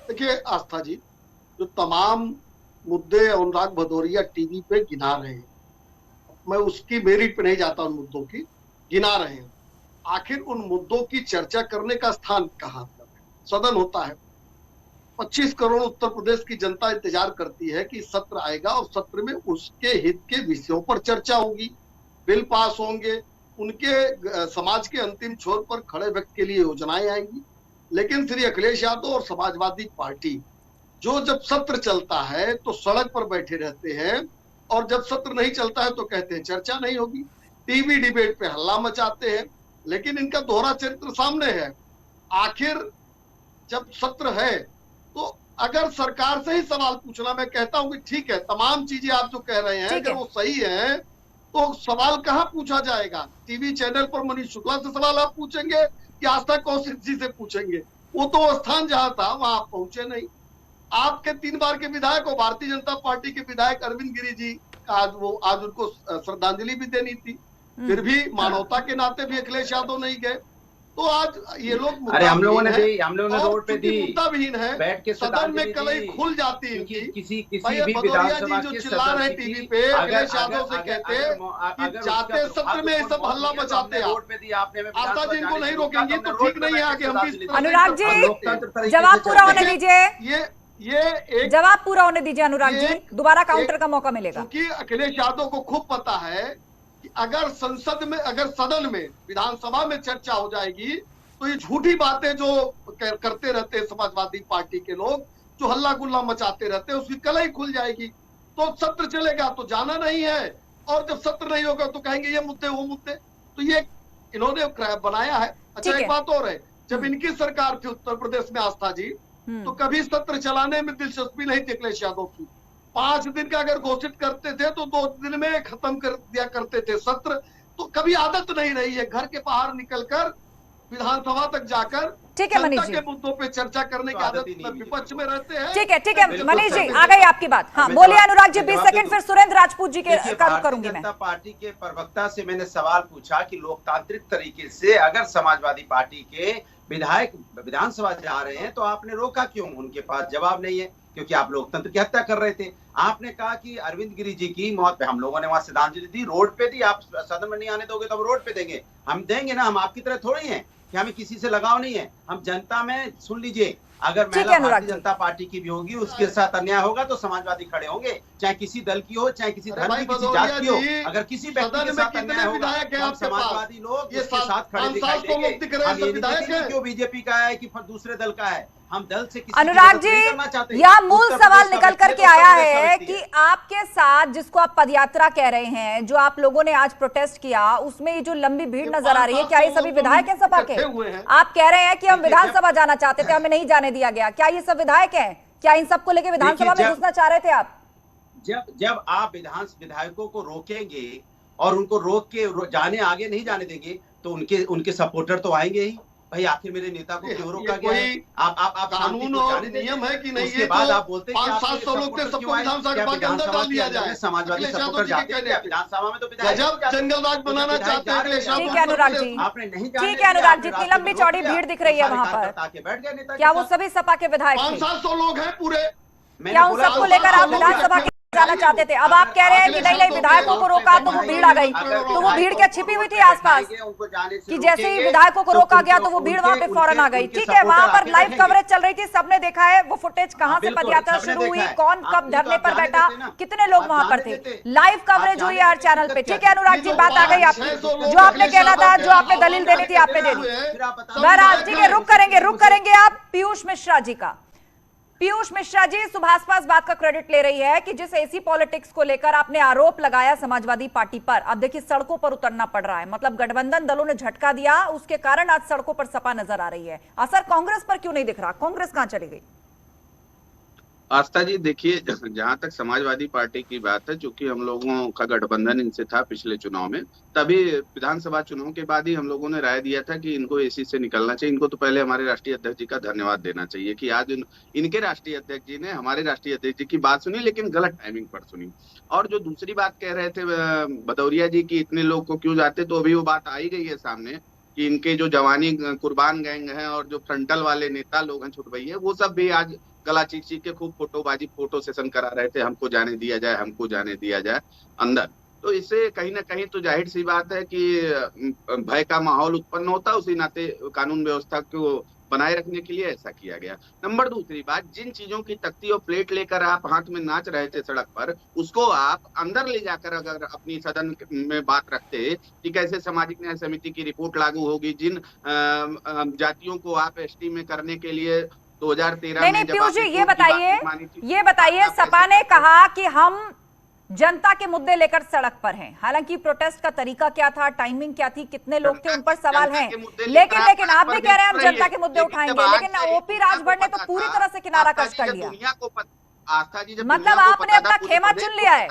देखिए आस्था जी, जो तमाम मुद्दे अनुराग भदौरिया टीवी पे गिना रहे हैं, मैं उसकी मेरिट पे नहीं जाता, उन मुद्दों की गिना रहे हैं। आखिर उन मुद्दों की चर्चा करने का स्थान कहाँ पर है? सदन होता है। 25 करोड़ उत्तर प्रदेश की जनता इंतजार करती है कि सत्र आएगा और सत्र में उसके हित के विषयों पर चर्चा होगी, बिल पास होंगे, उनके समाज के अंतिम छोर पर खड़े व्यक्ति के लिए योजनाएं आएंगी। लेकिन श्री अखिलेश यादव और समाजवादी पार्टी जो जब सत्र चलता है तो सड़क पर बैठे रहते हैं, और जब सत्र नहीं चलता है तो कहते हैं चर्चा नहीं होगी, टीवी डिबेट पे हल्ला मचाते हैं। लेकिन इनका दोहरा चरित्र सामने है। आखिर जब सत्र है तो अगर सरकार से ही सवाल पूछना, मैं कहता हूं कि ठीक है, तमाम चीजें आप जो कह रहे हैं अगर वो सही है तो सवाल कहां पूछा जाएगा? टीवी चैनल पर मनीष शुक्ला से सवाल आप पूछेंगे कि आस्था कौशिक जी से पूछेंगे? वो तो स्थान जहां था वहां आप पहुंचे नहीं। आपके 3 बार के विधायक और भारतीय जनता पार्टी के विधायक अरविंद गिरी जी, आज उनको श्रद्धांजलि भी देनी थी, फिर भी मानवता के नाते भी अखिलेश यादव नहीं गए। तो आज ये लोग अरे हम लोगों ने रोड पे दी, मुद्दाविहीन है, बैठ के सदन में कलई खुल जाती है। किसी भी विधानसभा जो चिल्ला रहे टीवी पे, अखिलेश यादव से कहते कि जाते सत्र में सब हल्ला मचाते रोड पे दी आपने, आस्था जी इनको नहीं रोकेंगे तो ठीक नहीं है आगे हम भी। अनुराग जी जवाब पूरा होने दीजिए, ये जवाब पूरा होने दीजिए अनुराग जी, दोबारा काउंटर का मौका मिलेगा। क्योंकि अखिलेश यादव को खूब पता है कि अगर संसद में, अगर सदन में, विधानसभा में चर्चा हो जाएगी तो ये झूठी बातें जो करते रहते हैं समाजवादी पार्टी के लोग, जो हल्ला गुल्ला मचाते रहते हैं, उसकी कलई खुल जाएगी। तो सत्र चलेगा तो जाना नहीं है, और जब सत्र नहीं होगा तो कहेंगे ये मुद्दे वो मुद्दे। तो ये इन्होंने बनाया है। अच्छा एक बात और है, जब इनकी सरकार थी उत्तर प्रदेश में आस्था जी, तो कभी सत्र चलाने में दिलचस्पी नहीं थी अखिलेश यादव की। 5 दिन का अगर घोषित करते थे तो 2 दिन में खत्म कर दिया करते थे सत्र। तो कभी आदत नहीं रही है घर के बाहर निकलकर विधानसभा तक जाकर ठीक है मनीष जी के मुद्दों पे चर्चा करने की आदत विपक्ष में रहते हैं। ठीक है मनीष जी, आ गई आपकी बात। हाँ बोलिए अनुराग जी, 20 सेकंड, फिर सुरेंद्र राजपूत जी के करूंगी मैं। जनता पार्टी के प्रवक्ता से मैंने सवाल पूछा कि लोकतांत्रिक तरीके से अगर समाजवादी पार्टी के विधायक विधानसभा जा रहे हैं तो आपने रोका क्यों? उनके पास जवाब नहीं है, क्योंकि आप लोकतंत्र की हत्या कर रहे थे। आपने कहा कि अरविंद गिरी जी की मौत पे हम लोगों ने वहां श्रद्धांजलि दी, रोड पे दी, आप सदन में नहीं आने दोगे तो हम रोड पे देंगे। हम देंगे ना, हम आपकी तरह थोड़ी हैं कि हमें किसी से लगाव नहीं है। हम जनता में, सुन लीजिए, अगर महिला भारतीय जनता पार्टी की भी होगी, उसके साथ अन्याय होगा तो समाजवादी खड़े होंगे, चाहे किसी दल की हो, चाहे किसी धर्म की, किसी जात की हो। अगर किसी व्यक्ति के साथ अन्याय होगा तो समाजवादी लोग इसके साथ खड़े दिखाई देंगे। हम ये नहीं कहेंगे कि वो बीजेपी का है कि दूसरे दल का है, हम दल से किसी अनुराग जी, यह मूल सवाल निकल करके आया है कि आपके साथ जिसको आप पदयात्रा कह रहे हैं, जो आप लोगों ने आज प्रोटेस्ट किया, उसमें ये जो लंबी भीड़ नजर आ रही है, क्या ये सभी विधायक हैं सपा के? आप कह रहे हैं कि हम विधानसभा जाना चाहते थे, हमें नहीं जाने दिया गया, क्या ये सब विधायक हैं? क्या इन सबको लेके विधानसभा में घुसना चाह रहे थे आप? जब आप विधायकों को रोकेंगे और उनको रोक के जाने आगे नहीं जाने देंगे तो उनके सपोर्टर तो आएंगे ही। भाई आखिर मेरे नेता को क्यों रोका गया है? आप कानून और नियम है कि नहीं? उसके बाद आप बोलते हैं 500-700 लोग थे, सबको विधानसभा के अंदर डाल दिया जाए। समाजवादी सपोर्टर जाते हैं विधानसभा में, तो जंगल राज बनाना चाहते हैं। ठीक है अनुराग जी, आपने नहीं, ठीक है अनुराग जी, इतनी लंबी चौड़ी भीड़ दिख रही है वहाँ पर, क्या वो सभी सपा के विधायक? 500-700 लोग हैं पूरे। क्या उन सबको लेकर आप विधानसभा जाना चाहते थे? अब आप कह रहे हैं कि नहीं विधायकों को रोका तो वो भीड़ आ गई, तो वो भीड़ क्या छिपी हुई थी आसपास कि जैसे ही विधायकों को रोका गया तो वो भीड़ वहां पे फौरन आ गई? ठीक है, वहां पर लाइव कवरेज चल रही थी, सबने देखा है वो फुटेज, कहां से पदयात्रा शुरू हुई, कौन कब धरने पर बैठा, कितने लोग वहां पर थे, लाइव कवरेज हुई है हर चैनल पे। ठीक है अनुराग जी, बात आ गई आपकी, जो आपने कहना था, जो आपने दलील देनी थी आपने दे दी। बहरहाल ठीक है, रुक करेंगे आप पीयूष मिश्रा जी का। पीयूष मिश्रा जी, सुभाषपा इस बात का क्रेडिट ले रही है कि जिस एसी पॉलिटिक्स को लेकर आपने आरोप लगाया समाजवादी पार्टी पर, अब देखिए सड़कों पर उतरना पड़ रहा है, मतलब गठबंधन दलों ने झटका दिया, उसके कारण आज सड़कों पर सपा नजर आ रही है। असर कांग्रेस पर क्यों नहीं दिख रहा? कांग्रेस कहां चली गई? आस्था जी देखिए, जहां तक समाजवादी पार्टी की बात है, चूंकि हम लोगों का गठबंधन इनसे था पिछले चुनाव में, तभी विधानसभा चुनाव के बाद ही हम लोगों ने राय दिया था कि इनको एसी से निकलना चाहिए। इनको तो पहले हमारे राष्ट्रीय अध्यक्ष जी का धन्यवाद देना चाहिए कि आज इनके राष्ट्रीय अध्यक्ष जी ने हमारे राष्ट्रीय अध्यक्ष जी की बात सुनी, लेकिन गलत टाइमिंग पर सुनी। और जो दूसरी बात कह रहे थे भदौरिया जी की इतने लोग को क्यों जाते, तो अभी वो बात आई गई है सामने कि इनके जो जवानी कुर्बान गैंग है और जो फ्रंटल वाले नेता लोग हैं, छुटभैया, वो सब भी आज गला चीख के खूब फोटो सेशन करा रहे थे, हमको जाने दिया जाए, हमको जाने दिया जाए अंदर। तो इससे कहीं ना कहीं तो जाहिर सी बात है कि भय का माहौल उत्पन्न होता, उसी नाते कानून व्यवस्था को बनाए रखने के लिए ऐसा किया गया। नंबर दूसरी बात, जिन चीजों की तख्ती और प्लेट लेकर आप हाथ में नाच रहे थे सड़क पर, उसको आप अंदर ले जाकर अगर अपनी सदन में बात रखते कि कैसे सामाजिक न्याय समिति की रिपोर्ट लागू होगी, जिन जातियों को आप एसटी में करने के लिए 2013 नहीं पीयूष जी ये बताइए सपा ने कहा कि हम जनता के मुद्दे लेकर सड़क पर हैं, हालांकि प्रोटेस्ट का तरीका क्या था, टाइमिंग क्या थी, कितने लोग थे, उन पर सवाल हैं, लेकिन आप भी कह रहे हैं हम जनता के मुद्दे उठाएंगे, लेकिन ओपी राजभर ने तो पूरी तरह से किनारा कस कर लिया। आस्था जी, मतलब आपने अपना खेमा चुन लिया है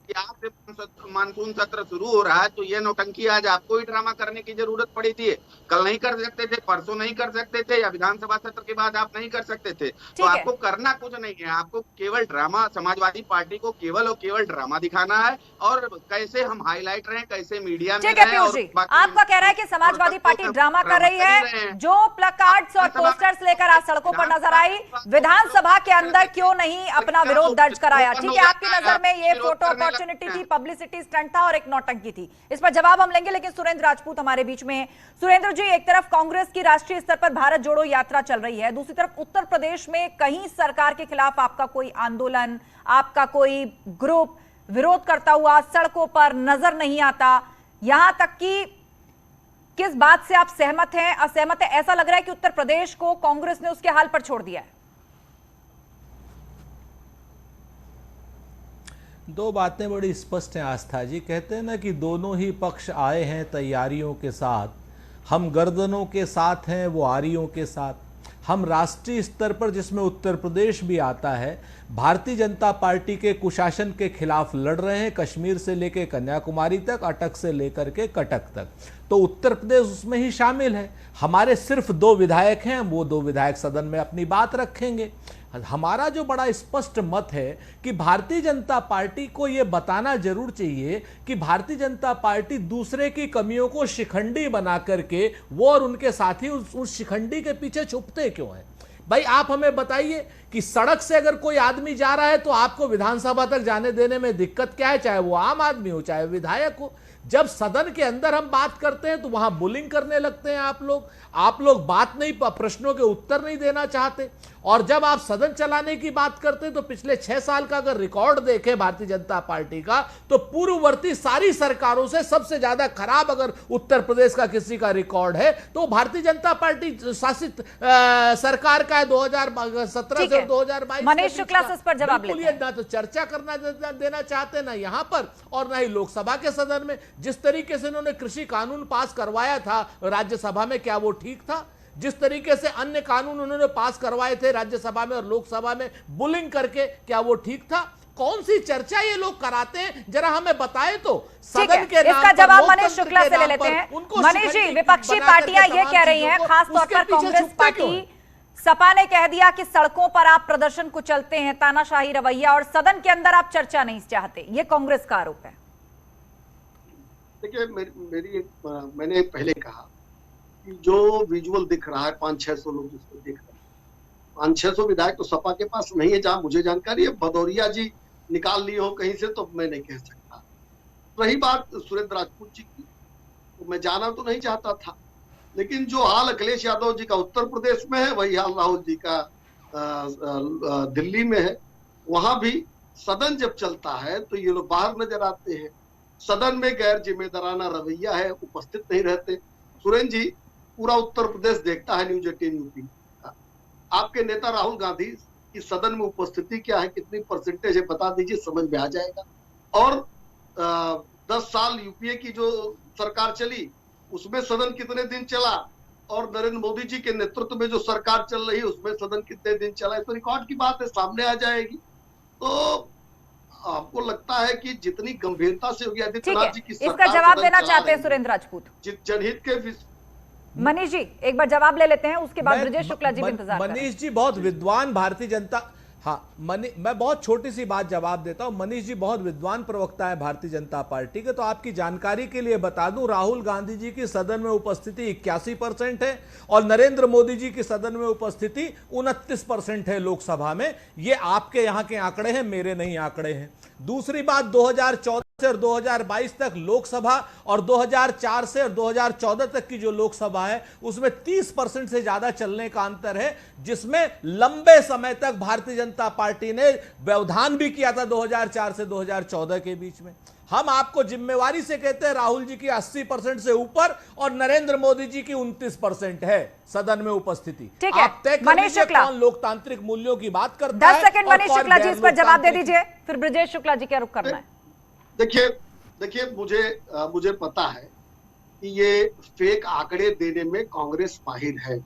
कि आज मानसून सत्र शुरू हो रहा है तो ये नौटंकी आज आपको ही ड्रामा करने की जरूरत पड़ी थी। कल नहीं कर सकते थे, परसों नहीं कर सकते थे, या विधानसभा सत्र के बाद आप नहीं कर सकते थे। तो आपको करना कुछ नहीं है, आपको केवल ड्रामा, समाजवादी पार्टी को केवल और केवल ड्रामा दिखाना है और कैसे हम हाईलाइट रहे, कैसे मीडिया में रहे। आपका कह रहा है कि समाजवादी पार्टी ड्रामा कर रही है, जो प्लकार्ड्स और पोस्टर्स लेकर आज सड़कों पर नजर आई, विधानसभा के अंदर क्यों नहीं अपना विरोध दर्ज कराया? ठीक है, आपकी नजर में ये फोटो थी, पब्लिसिटी स्टंट था और एक नौटंकी थी, इस पर जवाब हम लेंगे। लेकिन सुरेंद्र राजपूत हमारे बीच में हैं। सुरेंद्र जी, एक तरफ कांग्रेस की राष्ट्रीय स्तर पर भारत जोड़ो यात्रा चल रही है, दूसरी तरफ उत्तर प्रदेश में कहीं सरकार के खिलाफ आपका कोई आंदोलन, आपका कोई ग्रुप विरोध करता हुआ सड़कों पर नजर नहीं आता। यहां तक कि किस बात से आप सहमत हैं, असहमत है? ऐसा लग रहा है कि उत्तर प्रदेश को कांग्रेस ने उसके हाल पर छोड़ दिया है। दो बातें बड़ी स्पष्ट हैं आस्था जी। कहते हैं ना कि दोनों ही पक्ष आए हैं तैयारियों के साथ, हम गर्दनों के साथ हैं वो आरियों के साथ। हम राष्ट्रीय स्तर पर, जिसमें उत्तर प्रदेश भी आता है, भारतीय जनता पार्टी के कुशासन के खिलाफ लड़ रहे हैं, कश्मीर से लेकर कन्याकुमारी तक, अटक से लेकर के कटक तक। तो उत्तर प्रदेश उसमें ही शामिल है। हमारे सिर्फ 2 विधायक हैं, वो 2 विधायक सदन में अपनी बात रखेंगे। हमारा जो बड़ा स्पष्ट मत है कि भारतीय जनता पार्टी को यह बताना जरूर चाहिए कि भारतीय जनता पार्टी दूसरे की कमियों को शिखंडी बना करके वो और उनके साथी उस शिखंडी के पीछे छुपते क्यों हैं। भाई आप हमें बताइए कि सड़क से अगर कोई आदमी जा रहा है तो आपको विधानसभा तक जाने देने में दिक्कत क्या है, चाहे वो आम आदमी हो चाहे विधायक हो। जब सदन के अंदर हम बात करते हैं तो वहां बुलिंग करने लगते हैं आप लोग बात नहीं, प्रश्नों के उत्तर नहीं देना चाहते। और जब आप सदन चलाने की बात करते हैं तो पिछले 6 साल का अगर रिकॉर्ड देखें भारतीय जनता पार्टी का, तो पूर्ववर्ती सारी सरकारों से सबसे ज्यादा खराब अगर उत्तर प्रदेश का किसी का रिकॉर्ड है तो भारतीय जनता पार्टी शासित सरकार का है 2017 से 2022। मनीष शुक्ला से इस पर जवाब लेते हैं। ना तो चर्चा करना देना चाहते ना यहां पर और ना ही लोकसभा के सदन में। जिस तरीके से उन्होंने कृषि कानून पास करवाया था राज्यसभा में, क्या वो ठीक था? जिस तरीके से अन्य कानून उन्होंने पास करवाए थे राज्यसभा में और लोकसभा में बुलिंग करके, क्या वो ठीक था? कौन सी चर्चा ये लोग कराते हैं, जरा हमें बताए तो। सदन के नाम इसका जवाब मनीष शुक्ला से ले लेते हैं। मनीष जी, विपक्षी पार्टियां ये कह रही हैं, खासतौर पर कांग्रेस पार्टी, सपा ने कह दिया कि सड़कों पर आप प्रदर्शन को चलते हैं, तानाशाही रवैया, और सदन के अंदर आप चर्चा नहीं चाहते, ये कांग्रेस का आरोप है। देखिए, मैंने पहले कहा कि जो विजुअल दिख रहा है 500-600 लोग जिसको देख रहे हैं, 500-600 विधायक तो सपा के पास नहीं है, जहां मुझे जानकारी है। भदौरिया जी निकाल लिए हो कहीं से तो मैं नहीं कह सकता। रही बात सुरेंद्र राजपूत जी की, तो मैं जाना तो नहीं चाहता था, लेकिन जो हाल अखिलेश यादव जी का उत्तर प्रदेश में है वही हाल राहुल जी का दिल्ली में है। वहां भी सदन जब चलता है तो ये लोग बाहर नजर आते हैं, सदन में गैर जिम्मेदाराना रवैया है, उपस्थित नहीं रहते। सुरेंद्र जी, पूरा उत्तर प्रदेश देखता है न्यूज 18 यूपी का। आपके नेता राहुल गांधी की सदन में उपस्थिति क्या है, कितनी परसेंटेज है, बता दीजिए, समझ में आ जाएगा। और 10 साल यूपीए की जो सरकार चली उसमें सदन कितने दिन चला, और नरेंद्र मोदी जी के नेतृत्व में जो सरकार चल रही है उसमें सदन कितने दिन चला है, तो रिकॉर्ड की बात है, सामने आ जाएगी। तो आपको लगता है कि जितनी गंभीरता से योगी आदित्यनाथ जी की सरकार, इसका जवाब देना चाहते हैं सुरेंद्र राजपूत? जनहित के मनीष जी एक बार जवाब ले लेते हैं, उसके बाद ब्रजेश शुक्ला जी भी इंतजार मनीष जी बहुत विद्वान भारतीय जनता, हाँ, मैं बहुत छोटी सी बात जवाब देता हूं। मनीष जी बहुत विद्वान प्रवक्ता है भारतीय जनता पार्टी के, तो आपकी जानकारी के लिए बता दूं, राहुल गांधी जी की सदन में उपस्थिति 81% है और नरेंद्र मोदी जी की सदन में उपस्थिति 29% है लोकसभा में। ये आपके यहां के आंकड़े हैं, मेरे नहीं आंकड़े हैं। दूसरी बात, 2014 से और 2022 तक लोकसभा और 2004 से और 2014 तक की जो लोकसभा है उसमें 30% से ज्यादा चलने का अंतर है, जिसमें लंबे समय तक भारतीय जनता पार्टी ने व्यवधान भी किया था 2004 से 2014 के बीच में। हम आपको जिम्मेवारी से कहते हैं राहुल जी की 80% से ऊपर और नरेंद्र मोदी जी की 29% है सदन में उपस्थिति। ठीक है, आप तय कर लीजिए कौन लोकतांत्रिक मूल्यों की बात करता है। 10 सेकंड मनीष शुक्ला जी इस पर जवाब दे दीजिए, फिर ब्रजेश शुक्ला जी क्या रुख करना है। देखिए मुझे पता है कि ये फेक आंकड़े देने में कांग्रेस माहिर है।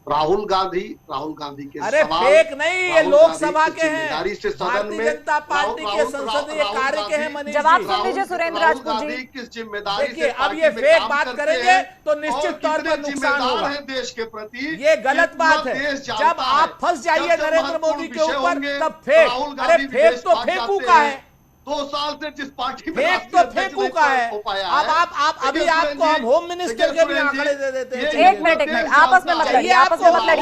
राहुल गांधी के अरे फेक नहीं, ये लोकसभा के हैं, भारतीय जनता पार्टी के संसदीय कार्य के हैं। मनीष जवाब सुन लीजिए सुरेंद्र राजपूत जी। किस जिम्मेदारी देखिए, अब ये फेक बात करेंगे तो निश्चित तौर पर नुकसान होगा देश के प्रति। ये गलत बात है। जब आप फंस जाइए नरेंद्र मोदी के ऊपर तब फेक, अरे फेक तो फेंकू का है। 2 साल से जिस पार्टी में फेक तो फेंकू का है। अब आप अभी आपको हम होम मिनिस्टर के भी आंकड़े दे देते हैं। एक मिनट आपस में मत लड़िए, आपस में मत लड़िए।